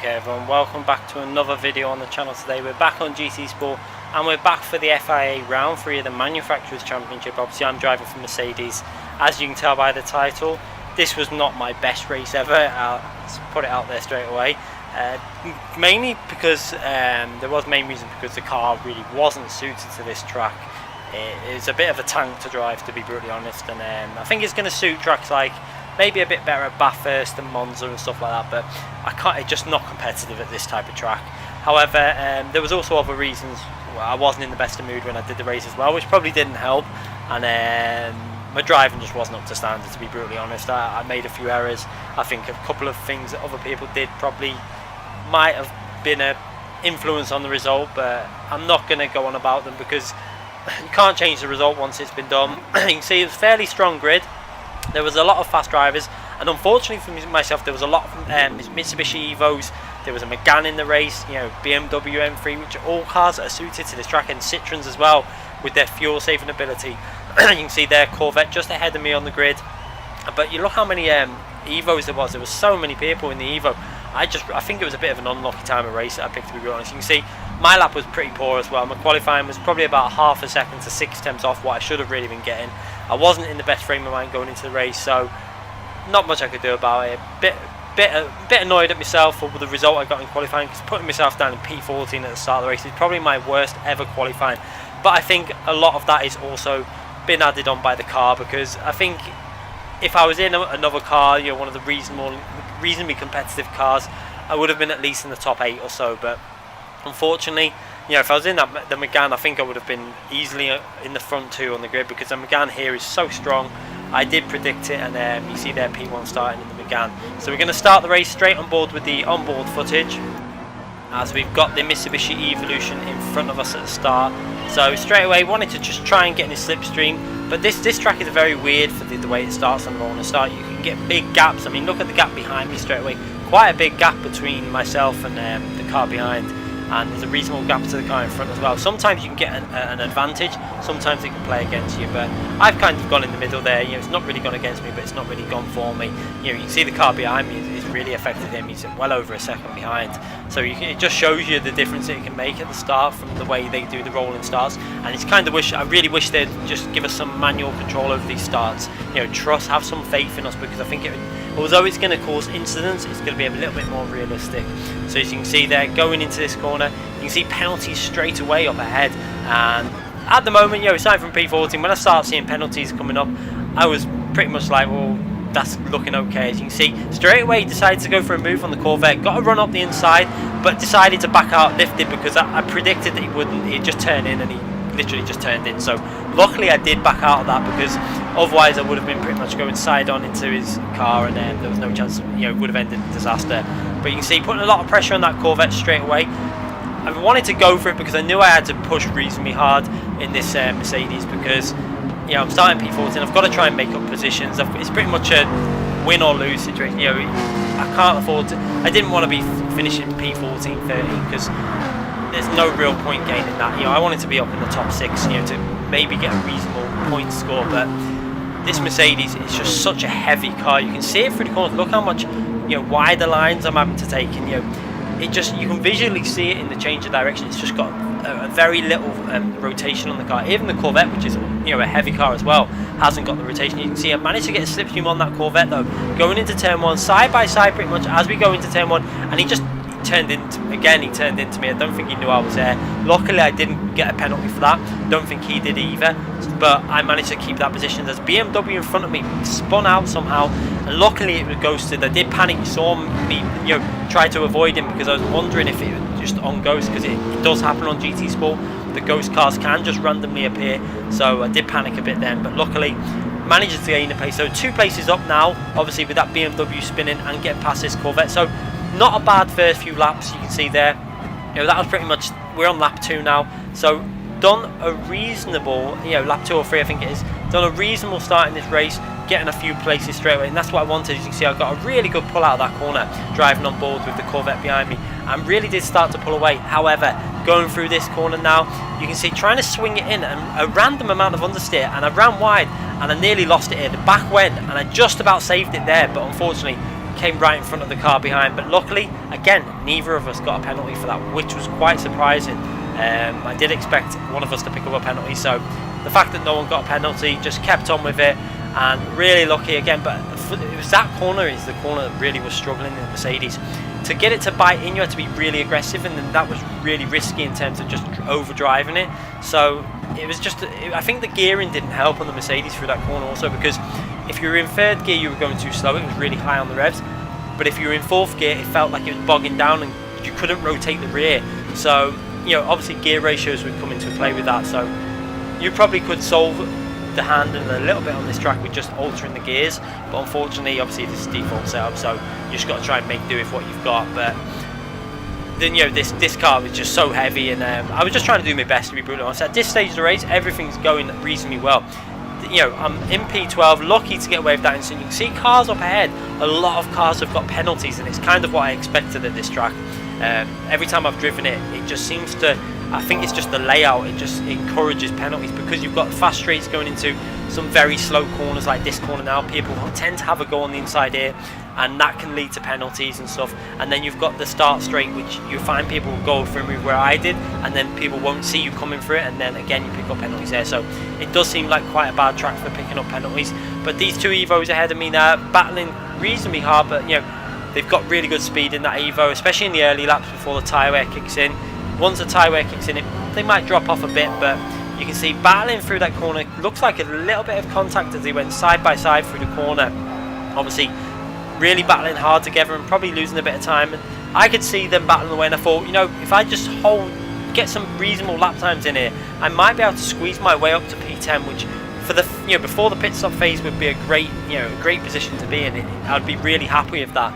Okay everyone, welcome back to another video on the channel. Today we're back on GT Sport and we're back for the FIA Round 3 of the Manufacturers Championship. Obviously I'm driving for Mercedes, as you can tell by the title. This was not my best race ever, let's put it out there straight away. Mainly because, there was main reason because the car really wasn't suited to this track. It's a bit of a tank to drive, to be brutally honest, and I think it's going to suit tracks like maybe a bit better at Bathurst and Monza and stuff like that, but it's just not competitive at this type of track. However, there was also other reasons. I wasn't in the best of mood when I did the race as well, which probably didn't help, and my driving just wasn't up to standard, to be brutally honest. I made a few errors. I think a couple of things that other people did probably might have been an influence on the result, but I'm not going to go on about them because you can't change the result once it's been done. You can see it was a fairly strong grid. There was a lot of fast drivers, and unfortunately for myself, there was a lot of Mitsubishi Evos. There was a Megane in the race, you know, BMW M3, which are all cars that are suited to this track, and Citroens as well, with their fuel-saving ability. You can see their Corvette just ahead of me on the grid. But you look how many Evos there was. There was so many people in the Evo. I think it was a bit of an unlucky time of race that I picked, to be honest. You can see my lap was pretty poor as well. My qualifying was probably about half a second to 6 tenths off what I should have really been getting. I wasn't in the best frame of mind going into the race, so not much I could do about it. Bit annoyed at myself for the result I got in qualifying, because putting myself down in P14 at the start of the race is probably my worst ever qualifying. But I think a lot of that is also been added on by the car, because I think if I was in another car, you know, one of the reasonably competitive cars, I would have been at least in the top 8 or so. But unfortunately, you know, if I was in the Megane, I think I would have been easily in the front 2 on the grid, because the Megane here is so strong. I did predict it, and you see there P1 starting in the Megane. So we're going to start the race straight on board with the onboard footage, as we've got the Mitsubishi Evolution in front of us at the start. So straight away wanted to just try and get in the slipstream, but this track is very weird for the way it starts on the start. You can get big gaps. I mean, look at the gap behind me straight away. Quite a big gap between myself and the car behind, and there's a reasonable gap to the car in front as well. Sometimes you can get an advantage, sometimes it can play against you, but I've kind of gone in the middle there. You know, it's not really gone against me, but it's not really gone for me. You know, you can see the car behind me is really affected him. He's well over a second behind, so it just shows you the difference that it can make at the start from the way they do the rolling starts. And it's kind of I really wish they'd just give us some manual control over these starts. You know, have some faith in us, because I think although it's going to cause incidents, it's going to be a little bit more realistic. So as you can see there, going into this corner, you can see penalties straight away up ahead. And at the moment, you know, aside from P14, when I start seeing penalties coming up, I was pretty much like, well, that's looking okay. As you can see, straight away he decided to go for a move on the Corvette, got a run up the inside, but decided to back out, lifted, because I predicted that he wouldn't. He'd just turn in, and he literally just turned in. So luckily I did back out of that, because otherwise I would have been pretty much going side on into his car, and there was no chance, you know, it would have ended in disaster. But you can see putting a lot of pressure on that Corvette straight away. I wanted to go for it because I knew I had to push reasonably hard in this Mercedes, because, you know, I'm starting P14. I've got to try and make up positions. It's pretty much a win or lose situation. You know, I can't afford to. I didn't want to be finishing P14, 13, because there's no real point gaining that. You know, I wanted to be up in the top 6, you know, to maybe get a reasonable point score. But this Mercedes is just such a heavy car. You can see it through the corners. Look how much, you know, wider lines I'm having to take, and you know, you can visually see it in the change of direction. It's just got a very little rotation on the car. Even the Corvette, which is, you know, a heavy car as well, hasn't got the rotation. You can see I managed to get a slipstream on that Corvette though, going into turn 1, side by side pretty much as we go into turn 1, and he turned into me. I don't think he knew I was there. Luckily I didn't get a penalty for that. Don't think he did either, but I managed to keep that position. There's BMW in front of me, spun out somehow, and luckily it was ghosted. I did panic. You saw me, you know, try to avoid him, because I was wondering if it was just on ghost, because it does happen on GT Sport. The ghost cars can just randomly appear, so I did panic a bit then, but luckily managed to gain the pace. So 2 places up now, obviously, with that BMW spinning and getting past this Corvette. So not a bad first few laps. You can see there, you know, that was pretty much, we're on lap 2 now, so done a reasonable, you know, lap 2 or 3 I think it is, done a reasonable start in this race, getting a few places straight away, and that's what I wanted. As you can see, I got a really good pull out of that corner, driving on board with the Corvette behind me, and really did start to pull away. However, going through this corner now, you can see trying to swing it in, and a random amount of understeer, and I ran wide, and I nearly lost it here. The back went, and I just about saved it there, but unfortunately came right in front of the car behind. But luckily, again, neither of us got a penalty for that, which was quite surprising. I did expect one of us to pick up a penalty, so the fact that no one got a penalty, just kept on with it, and really lucky again. But it was that corner is the corner that really was struggling in the Mercedes. To get it to bite in, you had to be really aggressive, and then that was really risky in terms of just overdriving it. So it was just, I think the gearing didn't help on the Mercedes through that corner also, because if you were in third gear you were going too slow, it was really high on the revs, but if you were in fourth gear it felt like it was bogging down and you couldn't rotate the rear. So, you know, obviously gear ratios would come into play with that, so you probably could solve the handling a little bit on this track with just altering the gears, but unfortunately obviously this is default setup, so you just got to try and make do with what you've got. But then, you know, this car was just so heavy, and I was just trying to do my best, to be brutally honest. At this stage of the race everything's going reasonably well. You know, I'm in P12, lucky to get away with that instant. You can see cars up ahead, a lot of cars have got penalties, and it's kind of what I expected at this track. Every time I've driven it, it just seems to, I think it's just the layout, it just encourages penalties, because you've got fast straights going into some very slow corners like this corner now. People tend to have a go on the inside here, and that can lead to penalties and stuff. And then you've got the start straight, which you find people will go for a move where I did, and then people won't see you coming through it, and then again you pick up penalties there. So it does seem like quite a bad track for picking up penalties. But these two Evos ahead of me now, battling reasonably hard, but you know, they've got really good speed in that Evo, especially in the early laps before the tyre wear kicks in. Once the tyre wear kicks in, they might drop off a bit, but you can see battling through that corner. Looks like a little bit of contact as they went side by side through the corner. Obviously really battling hard together and probably losing a bit of time, and I could see them battling away, and I thought, you know, if I just get some reasonable lap times in here, I might be able to squeeze my way up to P10, which for the, you know, before the pit stop phase would be a great, you know, great position to be in. I'd be really happy with that.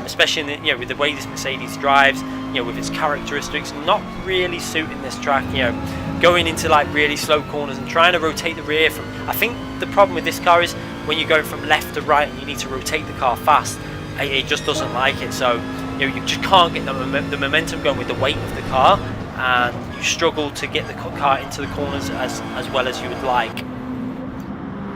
Especially in the, you know, with the way this Mercedes drives, you know, with its characteristics not really suiting this track, you know, going into like really slow corners and trying to rotate the rear from, I think the problem with this car is when you're going from left to right and you need to rotate the car fast, it just doesn't like it. So, you know, you just can't get the momentum going with the weight of the car, and you struggle to get the car into the corners as well as you would like.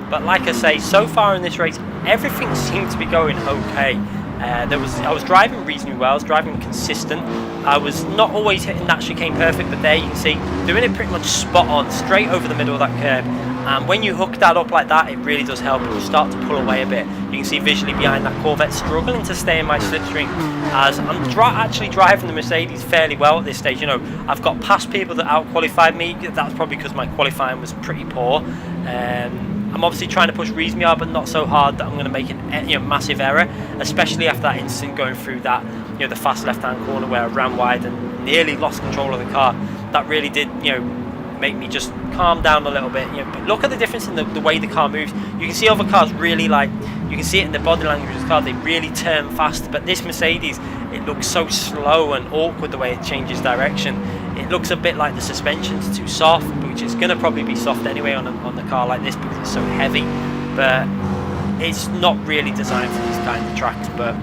But like I say, so far in this race everything seemed to be going okay. I was driving reasonably well, I was driving consistent. I was not always hitting that chicane perfect, but there you can see doing it pretty much spot on, straight over the middle of that curb. And when you hook that up like that, it really does help, and you start to pull away a bit. You can see visually behind that Corvette struggling to stay in my slipstream, as I'm actually driving the Mercedes fairly well at this stage. You know, I've got past people that out-qualified me. That's probably because my qualifying was pretty poor. I'm obviously trying to push reasonably hard, but not so hard that I'm going to make an, you know, massive error, especially after that incident going through that, you know, the fast left-hand corner where I ran wide and nearly lost control of the car. That really did, you know, make me just calm down a little bit. You know, but look at the difference in the way the car moves. You can see other cars really, like, you can see it in the body language of the car, they really turn fast, but this Mercedes, it looks so slow and awkward the way it changes direction. It looks a bit like the suspension's too soft, which is going to probably be soft anyway on the car like this because it's so heavy, but it's not really designed for these kind of tracks. But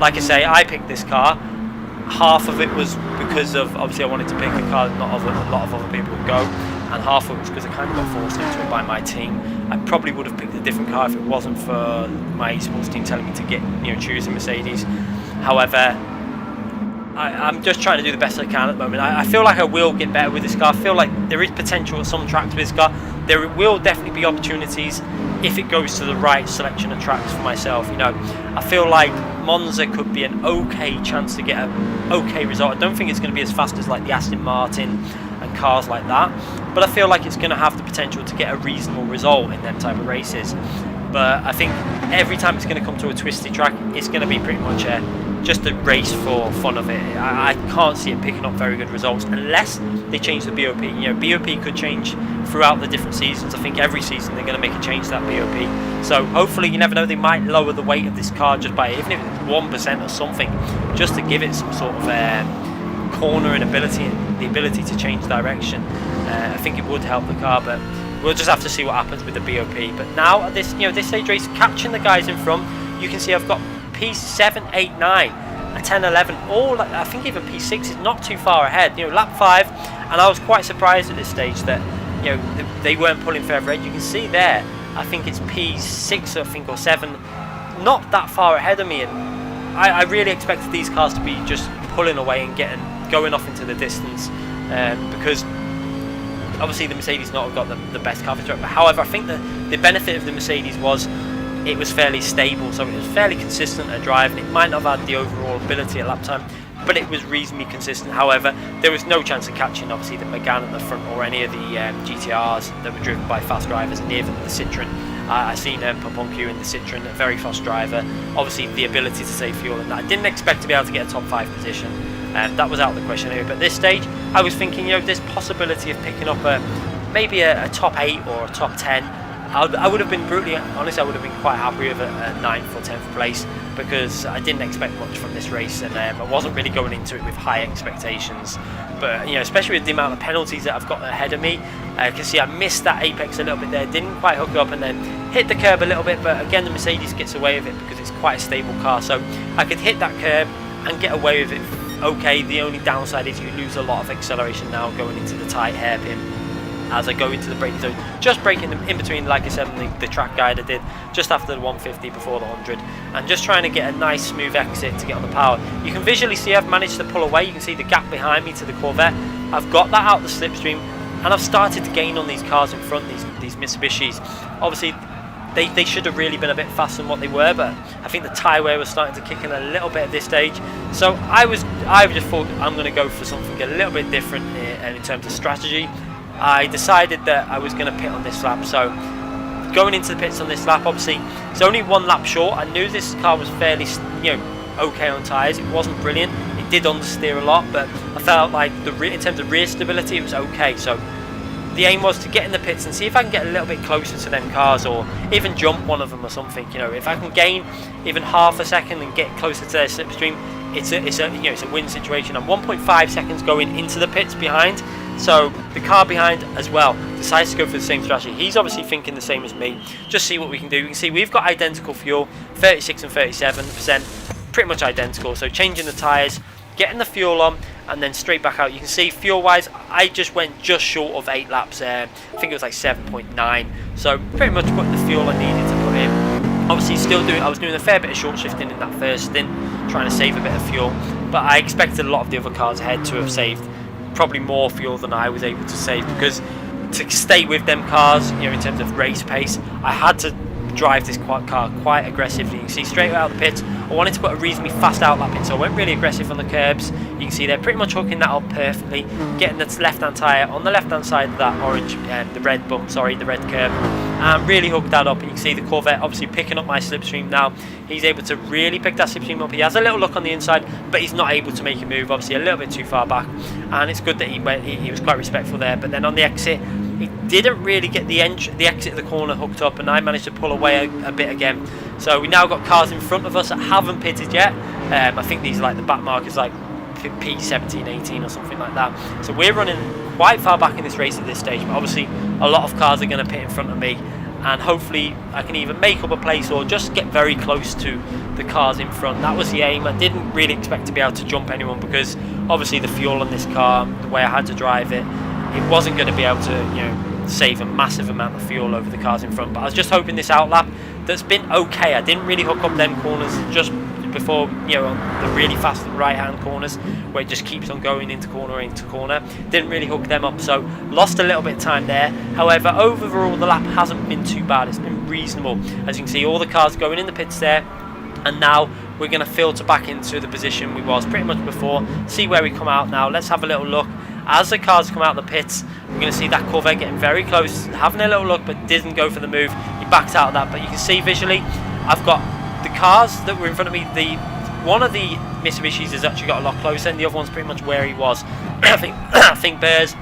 like I say, I picked this car. Half of it was because of, obviously I wanted to pick a car that not a lot of other people would go, and half of it was because I kind of got forced into it by my team. I probably would have picked a different car if it wasn't for my esports team telling me to get, you know, choose a Mercedes. However, I'm just trying to do the best I can at the moment. I feel like I will get better with this car. I feel like there is potential at some tracks with this car. There will definitely be opportunities if it goes to the right selection of tracks for myself. You know, I feel like Monza could be an okay chance to get an okay result. I don't think it's going to be as fast as like the Aston Martin and cars like that, but I feel like it's going to have the potential to get a reasonable result in them type of races. But I think every time it's going to come to a twisty track, it's going to be pretty much just a race for fun of it. I can't see it picking up very good results unless they change the BOP. You know, BOP could change throughout the different seasons. I think every season they're going to make a change to that BOP. So hopefully, you never know, they might lower the weight of this car just by, even if it's 1% or something, just to give it some sort of corner and the ability to change direction. I think it would help the car, but we'll just have to see what happens with the BOP. But now at this, this stage race, catching the guys in front, you can see I've got P7, 8, 9, and 10, 11, all, I think even P6 is not too far ahead. Lap 5, and I was quite surprised at this stage that they weren't pulling further ahead. You can see there, I think it's P6, I think, or 7, not that far ahead of me, and I really expected these cars to be just pulling away and going off into the distance, because obviously the Mercedes not got the best car for track. But however, I think the benefit of the Mercedes was it was fairly stable, so it was fairly consistent at driving. It might not have had the overall ability at lap time, but it was reasonably consistent. However, there was no chance of catching obviously the Megane at the front or any of the GTRs that were driven by fast drivers, and even the Citroen. I seen Paponcu in the Citroen, a very fast driver. Obviously the ability to save fuel, and I didn't expect to be able to get a top 5 position. That was out of the question anyway. But at this stage, I was thinking, there's possibility of picking up maybe a top 8 or a top 10. I would have been brutally honest, I would have been quite happy with a 9th or 10th place, because I didn't expect much from this race, and I wasn't really going into it with high expectations. But especially with the amount of penalties that I've got ahead of me, I can see I missed that apex a little bit there, didn't quite hook up, and then hit the curb a little bit. But again, the Mercedes gets away with it because it's quite a stable car, so I could hit that curb and get away with it. Okay, the only downside is you lose a lot of acceleration now going into the tight hairpin as I go into the braking zone, just braking them in between, like I said on the track guide I did, just after the 150 before the 100, and just trying to get a nice smooth exit to get on the power. You can visually see I've managed to pull away. You can see the gap behind me to the Corvette. I've got that out the slipstream, and I've started to gain on these cars in front, these Mitsubishis. Obviously they should have really been a bit faster than what they were, but I think the tyre wear was starting to kick in a little bit at this stage. So I just thought I'm going to go for something a little bit different in terms of strategy. I decided that I was going to pit on this lap, so going into the pits on this lap, obviously it's only 1 lap short. I knew this car was fairly okay on tyres. It wasn't brilliant, it did understeer a lot, but I felt like in terms of rear stability it was okay. So the aim was to get in the pits and see if I can get a little bit closer to them cars, or even jump one of them or something. If I can gain even half a second and get closer to their slipstream, it's a win situation. I'm 1.5 seconds going into the pits behind. So the car behind as well decides to go for the same strategy. He's obviously thinking the same as me. Just see what we can do. You can see we've got identical fuel, 36 and 37%, pretty much identical. So changing the tyres, getting the fuel on, and then straight back out. You can see fuel wise, I just went just short of 8 laps. I think it was like 7.9. So pretty much put the fuel I needed to put in. Obviously I was doing a fair bit of short shifting in that first stint, trying to save a bit of fuel. But I expected a lot of the other cars ahead to have saved probably more fuel than I was able to save, because to stay with them cars, in terms of race pace, I had to drive this car quite aggressively. You can see straight out of the pits, I wanted to put a reasonably fast outlap in, so I went really aggressive on the curbs. You can see they're pretty much hooking that up perfectly, getting the left-hand tyre on the left-hand side of that orange, the red curb, and really hooked that up. And you can see the Corvette obviously picking up my slipstream now. He's able to really pick that slipstream up. He has a little look on the inside, but he's not able to make a move, obviously a little bit too far back, and it's good that he was quite respectful there. But then on the exit, he didn't really get the exit of the corner hooked up, and I managed to pull away a bit again. So we now got cars in front of us that haven't pitted yet. I think these are like the back markers, like P17, 18 or something like that. So we're running quite far back in this race at this stage, but obviously a lot of cars are going to pit in front of me, and hopefully I can either make up a place or just get very close to the cars in front. That was the aim. I didn't really expect to be able to jump anyone, because obviously the fuel on this car, the way I had to drive it, it wasn't going to be able to save a massive amount of fuel over the cars in front. But I was just hoping this outlap that's been okay. I didn't really hook up them corners just before, on the really fast right hand corners where it just keeps on going into corner, didn't really hook them up, so lost a little bit of time there. However, overall the lap hasn't been too bad. It's been reasonable. As you can see, all the cars going in the pits there, and now we're going to filter back into the position we was pretty much before, see where we come out now. Let's have a little look. As the cars come out the pits, we're going to see that Corvette getting very close, having a little look, but didn't go for the move. He backed out of that, but you can see visually I've got the cars that were in front of me. One of the Mitsubishis has actually got a lot closer, and the other one's pretty much where he was. I think Bears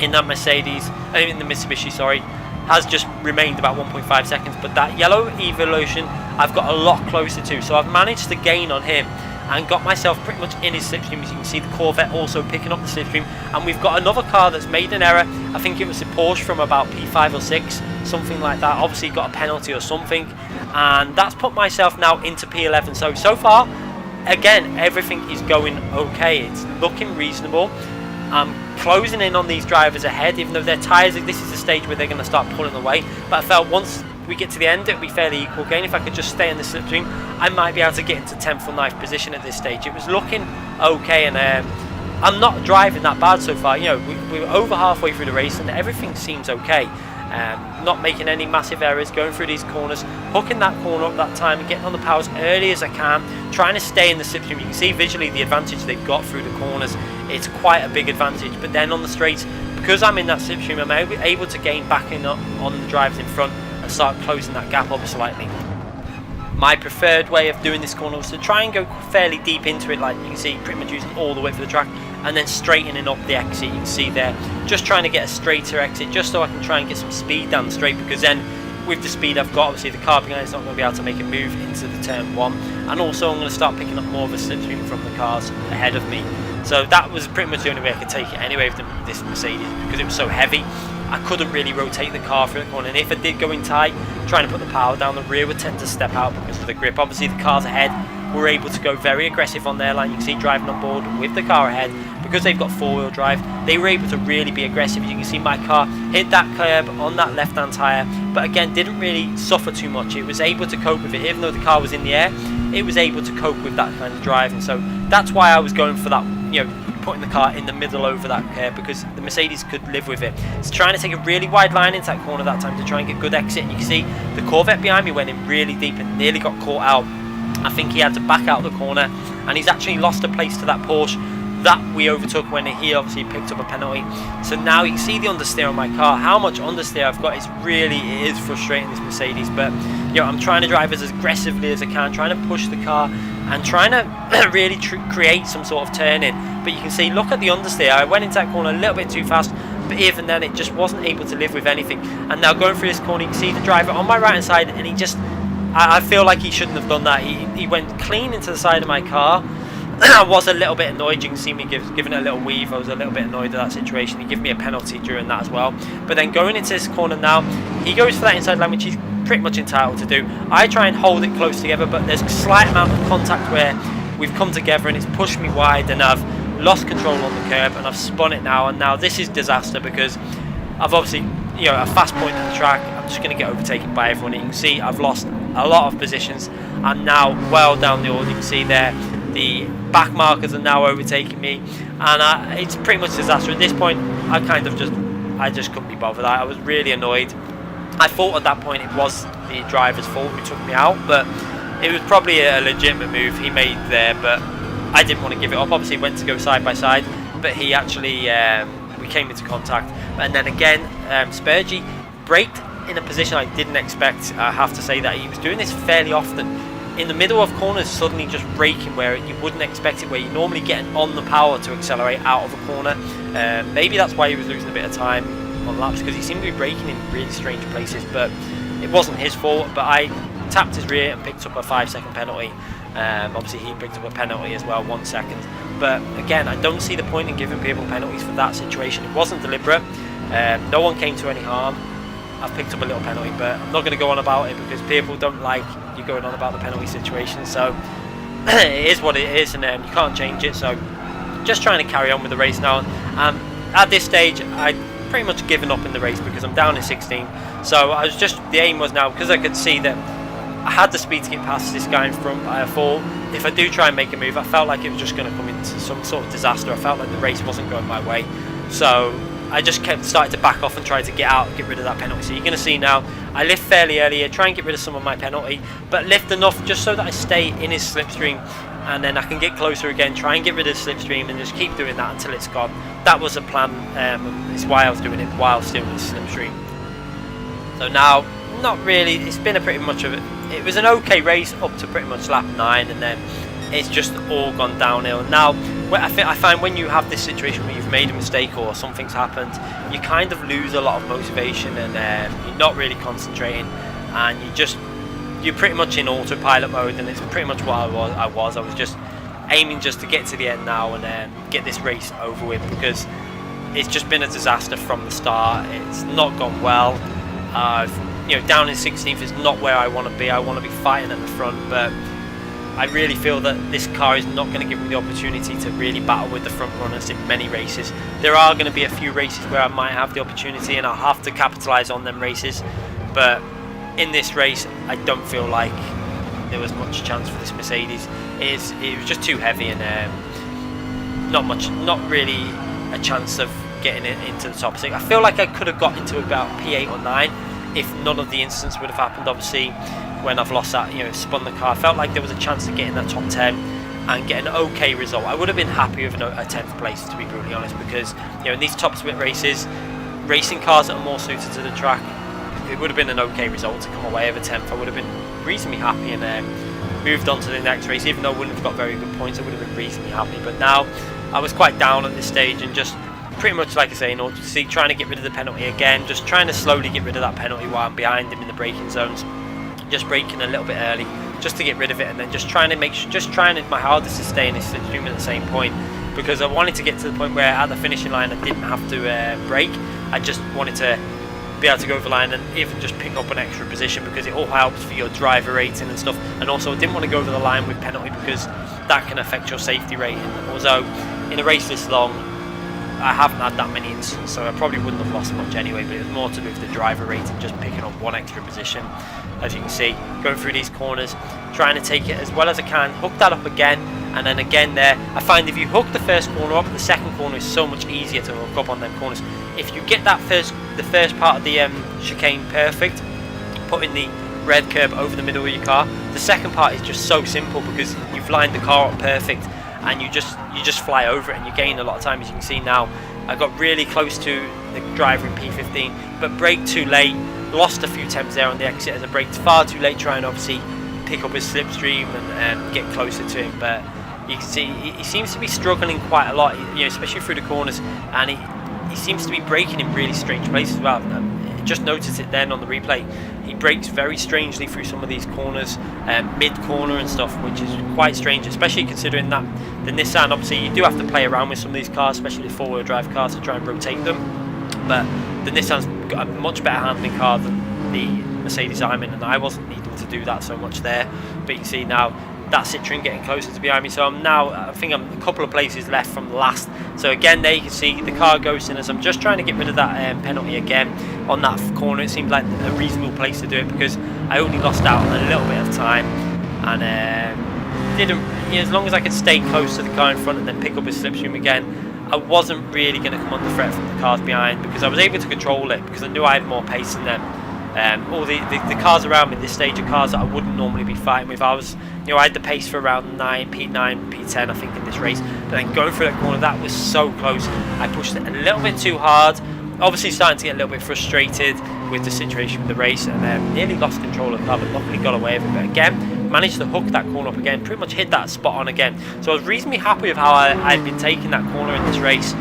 in that in the Mitsubishi, sorry, has just remained about 1.5 seconds, but that yellow Evolution I've got a lot closer to, so I've managed to gain on him and got myself pretty much in his slipstream. As you can see, the Corvette also picking up the slipstream, and we've got another car that's made an error. I think it was the Porsche from about P5 or 6, something like that. Obviously got a penalty or something, and that's put myself now into P11. So far, again, everything is going okay. It's looking reasonable. I'm closing in on these drivers ahead, even though their tyres, this is the stage where they're going to start pulling away. But I felt once we get to the end, it'll be fairly equal again. If I could just stay in the slipstream, I might be able to get into 10th or 9th position at this stage. It was looking okay, and I'm not driving that bad so far. You know, we were over halfway through the race and everything seems okay. Not making any massive errors, going through these corners, hooking that corner up that time and getting on the power as early as I can, trying to stay in the slipstream. You can see visually the advantage they've got through the corners. It's quite a big advantage, but then on the straights, because I'm in that slipstream, I'm able to gain back in on the drivers in front and start closing that gap up slightly. My preferred way of doing this corner was to try and go fairly deep into it, like you can see, pretty much using all the way for the track, and then straightening up the exit. You can see there, just trying to get a straighter exit, just so I can try and get some speed down the straight, because then with the speed I've got, obviously the car behind is not going to be able to make a move into the turn 1, and also I'm going to start picking up more of a slipstream from the cars ahead of me. So that was pretty much the only way I could take it anyway with this Mercedes, because it was so heavy. I couldn't really rotate the car through the corner, and if I did go in tight, trying to put the power down, the rear would tend to step out because of the grip. Obviously the cars ahead were able to go very aggressive on their line. You can see driving on board with the car ahead, because they've got 4-wheel drive, they were able to really be aggressive. You can see my car hit that curb on that left hand tyre, but again didn't really suffer too much. It was able to cope with it, even though the car was in the air, it was able to cope with that kind of driving. So that's why I was going for that, you know, putting the car in the middle over that curb, because the Mercedes could live with it. It's trying to take a really wide line into that corner that time to try and get good exit, and you can see the Corvette behind me went in really deep and nearly got caught out. I think he had to back out of the corner, and he's actually lost a place to that Porsche that we overtook when he obviously picked up a penalty. So now you can see the understeer on my car, how much understeer I've got. It is frustrating, this Mercedes, but you know, I'm trying to drive as aggressively as I can, trying to push the car and trying to really create some sort of turn in. But you can see, look at the understeer. I went into that corner a little bit too fast, but even then it just wasn't able to live with anything. And now going through this corner, you can see the driver on my right hand side, and he just, I feel like he shouldn't have done that. He went clean into the side of my car. I was a little bit annoyed. You can see me giving it a little weave. I was a little bit annoyed at that situation. He gave me a penalty during that as well. But then going into this corner now, he goes for that inside line, which he's pretty much entitled to do. I try and hold it close together, but there's a slight amount of contact where we've come together and it's pushed me wide, and I've lost control on the curb and I've spun it now. And now this is disaster, because I've obviously, you know, a fast point in the track. I'm just going to get overtaken by everyone. You can see I've lost a lot of positions. I'm now well down the order. You can see there the back markers are now overtaking me, and it's pretty much a disaster. At this point I just couldn't be bothered. I was really annoyed. I thought at that point it was the driver's fault who took me out, but it was probably a legitimate move he made there, but I didn't want to give it up. Obviously went to go side by side, but he actually we came into contact, and then again Spurgey braked in a position I didn't expect. I have to say that he was doing this fairly often. In the middle of corners, suddenly just braking where you wouldn't expect it, where you normally get on the power to accelerate out of a corner. Maybe that's why he was losing a bit of time on laps, because he seemed to be braking in really strange places, but it wasn't his fault. But I tapped his rear and picked up a 5-second penalty. Obviously he picked up a penalty as well, 1 second. But again, I don't see the point in giving people penalties for that situation. It wasn't deliberate. No one came to any harm. I've picked up a little penalty, but I'm not going to go on about it because people don't like you going on about the penalty situation. So it is what it is, and you can't change it. So just trying to carry on with the race now. At this stage, I'd pretty much given up in the race because I'm down in 16. So I was the aim was now, because I could see that I had the speed to get past this guy in front. I thought if I do try and make a move, I felt like it was just going to come into some sort of disaster. I felt like the race wasn't going my way. So I just started to back off and try to get rid of that penalty. So you're going to see now, I lift fairly early here, try and get rid of some of my penalty, but lift enough just so that I stay in his slipstream, and then I can get closer again, try and get rid of the slipstream, and just keep doing that until it's gone. That was the plan. It's why I was doing it while still in the slipstream. So now, not really, it's been it was an okay race up to pretty much lap 9, and then it's just all gone downhill. Now, I find when you have this situation where you've made a mistake or something's happened, you kind of lose a lot of motivation, and you're not really concentrating, and you're pretty much in autopilot mode, and it's pretty much what I was just aiming just to get to the end now and get this race over with, because it's just been a disaster from the start. It's not gone well. Down in 16th is not where I want to be. I want to be fighting at the front, but I really feel that this car is not going to give me the opportunity to really battle with the front runners in many races. There are going to be a few races where I might have the opportunity, and I'll have to capitalise on them races, but in this race, I don't feel like there was much chance for this Mercedes. It was just too heavy, and not really a chance of getting it into the top 6. I feel like I could have got into about P8 or 9 if none of the incidents would have happened. Obviously, when I've lost that, spun the car, I felt like there was a chance of getting that top 10 and get an okay result. I would have been happy with a 10th place, to be brutally honest, because in these top split races, racing cars that are more suited to the track, it would have been an okay result to come away with a 10th. I would have been reasonably happy and moved on to the next race. Even though I wouldn't have got very good points, I would have been reasonably happy. But now I was quite down at this stage, and just pretty much, like I say, trying to get rid of the penalty again, just trying to slowly get rid of that penalty while I'm behind him in the braking zones, just braking a little bit early just to get rid of it, and then just trying my hardest to stay in this extreme at the same point, because I wanted to get to the point where at the finishing line I didn't have to brake. I just wanted to be able to go over the line and even just pick up an extra position, because it all helps for your driver rating and stuff. And also I didn't want to go over the line with penalty, because that can affect your safety rating. Although in a race this long, I haven't had that many incidents, so I probably wouldn't have lost much anyway, but it was more to do with the driver rating, just picking up one extra position. As you can see, going through these corners, trying to take it as well as I can, hook that up again, and then again there. I find if you hook the first corner up, the second corner is so much easier to hook up on them corners. If you get the first part of the chicane perfect, putting the red curb over the middle of your car, the second part is just so simple, because you've lined the car up perfect, and you just fly over it, and you gain a lot of time. As you can see now, I got really close to the driver in P15, but braked too late, lost a few temps there on the exit as I braked far too late, trying to obviously pick up his slipstream and get closer to him. But you can see he seems to be struggling quite a lot, especially through the corners, and he seems to be braking in really strange places as well. Just noticed it then on the replay. He brakes very strangely through some of these corners, mid-corner and stuff, which is quite strange, especially considering that the Nissan, obviously you do have to play around with some of these cars, especially the four-wheel drive cars, to try and rotate them. But the Nissan's got a much better handling car than the Mercedes I'm in, and I wasn't needing to do that so much there. But you can see now that Citroen getting closer to behind me, so I think I'm a couple of places left from last. So again, there you can see the car ghosting as I'm just trying to get rid of that penalty again on that corner. It seemed like a reasonable place to do it, because I only lost out on a little bit of time, and as long as I could stay close to the car in front and then pick up his slipstream again, I wasn't really going to come under threat from the cars behind, because I was able to control it, because I knew I had more pace than them. All the cars around me at this stage are cars that I wouldn't normally be fighting with. I had the pace for around P9, P10 I think in this race, but then going through that corner, that was so close. I pushed it a little bit too hard, obviously starting to get a little bit frustrated with the situation with the race, and nearly lost control of the car, but luckily got away with it. But again, managed to hook that corner up again, pretty much hit that spot on again. So I was reasonably happy with how I'd been taking that corner in this race.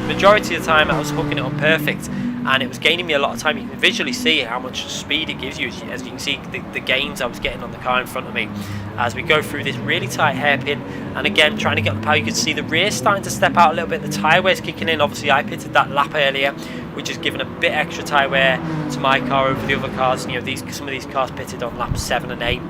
Majority of the time I was hooking it up perfect, and it was gaining me a lot of time. You can visually see how much speed it gives you, as you can see the gains I was getting on the car in front of me as we go through this really tight hairpin. And again, trying to get the power, you can see the rear starting to step out a little bit, the tyre wear's kicking in. Obviously I pitted that lap earlier, which has given a bit extra tyre wear to my car over the other cars. Some of these cars pitted on laps 7 and 8,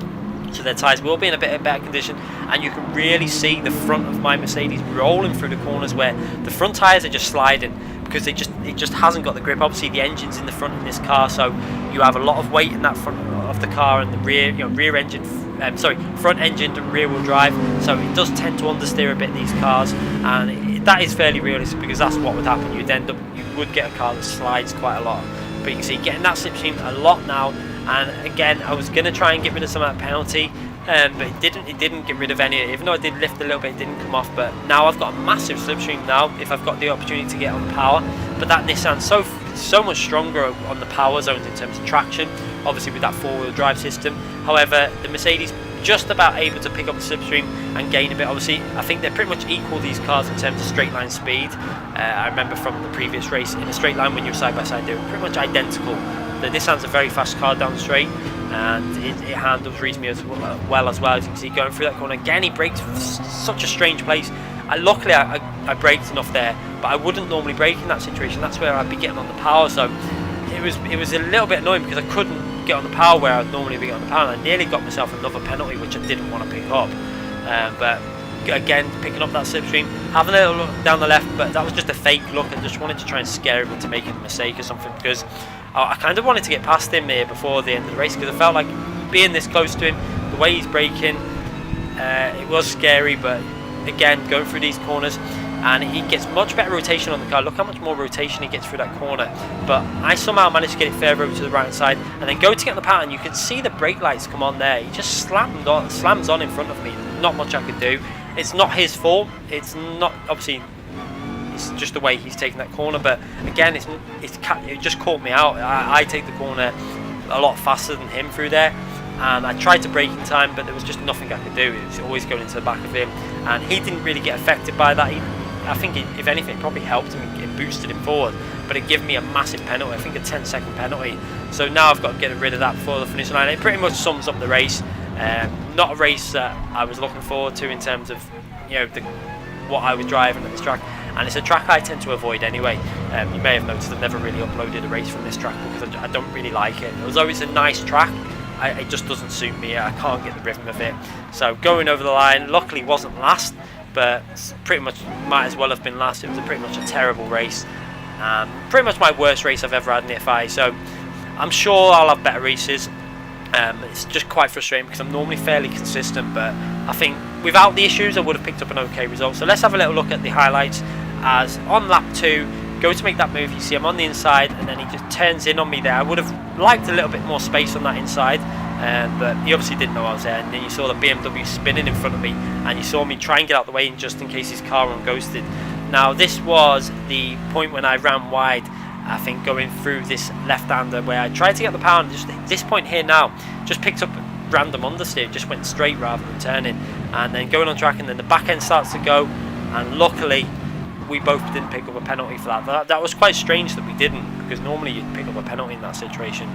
so their tyres will be in a bit of better condition, and you can really see the front of my Mercedes rolling through the corners, where the front tyres are just sliding because it just hasn't got the grip. Obviously the engine's in the front in this car, so you have a lot of weight in that front of the car, and the front engine and rear wheel drive, so it does tend to understeer a bit these cars, and that is fairly realistic, because that's what would happen. You would get a car that slides quite a lot. But you can see getting that slipstream a lot now, and again I was going to try and get rid of some of that penalty, but it didn't get rid of any. Even though I did lift a little bit, it didn't come off. But now I've got a massive slipstream now if I've got the opportunity to get on the power. But that Nissan's so much stronger on the power zones in terms of traction, obviously with that four-wheel drive system. However, the Mercedes just about able to pick up the slipstream and gain a bit. Obviously I think they're pretty much equal, these cars, in terms of straight line speed. I remember from the previous race, in a straight line when you're side by side, they were pretty much identical. The Nissan's a very fast car down the straight, and it handles reasonably as well as you can see going through that corner. Again, he brakes such a strange place. Luckily I braked enough there, but I wouldn't normally brake in that situation. That's where I'd be getting on the power, so it was a little bit annoying, because I couldn't get on the power where I'd normally be on the power, and I nearly got myself another penalty, which I didn't want to pick up. But again, picking up that slipstream, having a little look down the left, but that was just a fake look. I just wanted to try and scare him into making a mistake or something, because I kind of wanted to get past him here before the end of the race, because I felt like being this close to him, the way he's braking, it was scary. But again, going through these corners, and he gets much better rotation on the car. Look how much more rotation he gets through that corner. But I somehow managed to get it further over to the right side, and then go to get on the pattern. You can see the brake lights come on there. He just slams on in front of me. Not much I could do. It's not his fault. It's not, obviously, it's just the way he's taking that corner. But again, it just caught me out. I take the corner a lot faster than him through there, and I tried to brake in time, but there was just nothing I could do. It was always going into the back of him, and he didn't really get affected by that. I think if anything, it probably helped him. It boosted him forward, but it gave me a massive penalty. I think a 10-second penalty. So now I've got to get rid of that before the finish line. It pretty much sums up the race. Not a race that I was looking forward to in terms of, you know, what I was driving at this track, and it's a track I tend to avoid anyway. You may have noticed I've never really uploaded a race from this track because I don't really like it. Although it's a nice track, it just doesn't suit me. I can't get the rhythm of it. So going over the line, luckily wasn't last, but pretty much might as well have been last. It was pretty much a terrible race, pretty much my worst race I've ever had in the FIA. So I'm sure I'll have better races. It's just quite frustrating because I'm normally fairly consistent, but I think without the issues I would have picked up an okay result. So let's have a little look at the highlights. As on lap 2, go to make that move, you see I'm on the inside, and then he just turns in on me there. I would have liked a little bit more space on that inside, but he obviously didn't know I was there. And then you saw the BMW spinning in front of me, and you saw me try and get out the way just in case his car ghosted. Now this was the point when I ran wide, I think, going through this left-hander where I tried to get the power. Just at this point here now, just picked up random understeer, just went straight rather than turning, and then going on track, and then the back end starts to go, and luckily we both didn't pick up a penalty for that. That was quite strange that we didn't, because normally you'd pick up a penalty in that situation.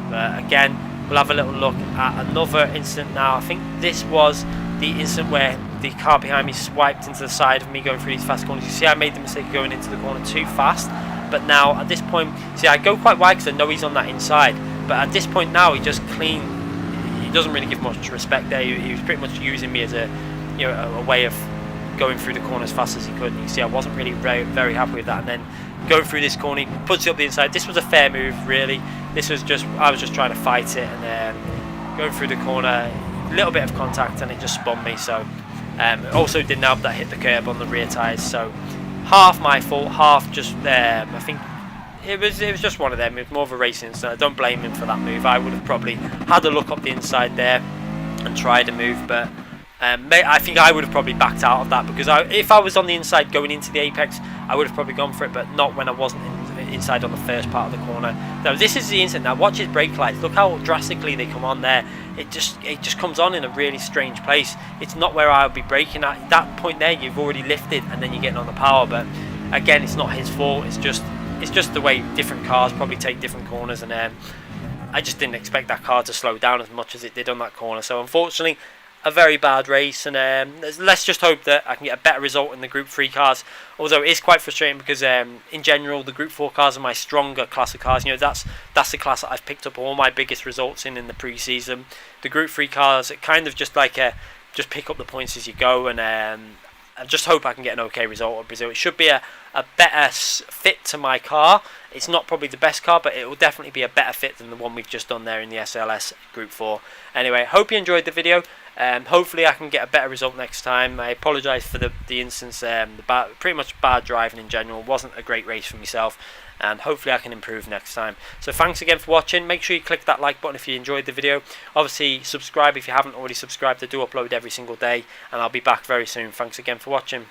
But again, we'll have a little look at another incident now. I think this was the incident where the car behind me swiped into the side of me going through these fast corners. You see I made the mistake of going into the corner too fast, but now at this point, see, I go quite wide because I know he's on that inside, but at this point now he just he doesn't really give much respect there. He was pretty much using me as a, you know, a way of going through the corner as fast as he could. And you see I wasn't really very happy with that, and then going through this corner, he puts it up the inside. This was a fair move really. This was just, I was just trying to fight it, and going through the corner, a little bit of contact, and it just spun me. So also didn't help that hit the curb on the rear tyres. So half my fault, half just I think it was just one of them. It was more of a racing incident. I don't blame him for that move. I would have probably had a look up the inside there and tried a move, but I think I would have probably backed out of that, because if I was on the inside going into the apex, I would have probably gone for it, but not when I wasn't inside on the first part of the corner. Now this is the incident. Now watch his brake lights. Look how drastically they come on there. It just comes on in a really strange place. It's not where I would be braking at. That point there, you've already lifted, and then you're getting on the power. But again, it's not his fault. It's just the way different cars probably take different corners, and I just didn't expect that car to slow down as much as it did on that corner. So unfortunately, a very bad race, and let's just hope that I can get a better result in the Group 3 cars. Although it is quite frustrating because in general the Group 4 cars are my stronger class of cars. You know, that's the class that I've picked up all my biggest results in the pre-season. The Group 3 cars are kind of just like just pick up the points as you go, and I just hope I can get an okay result at Brazil. It should be a better fit to my car. It's not probably the best car, but it will definitely be a better fit than the one we've just done there in the SLS Group 4. Anyway, hope you enjoyed the video. Hopefully I can get a better result next time. I apologise for the instance, pretty much bad driving in general. Wasn't a great race for myself, and hopefully I can improve next time. So thanks again for watching. Make sure you click that like button if you enjoyed the video. Obviously subscribe if you haven't already subscribed. I do upload every single day, and I'll be back very soon. Thanks again for watching.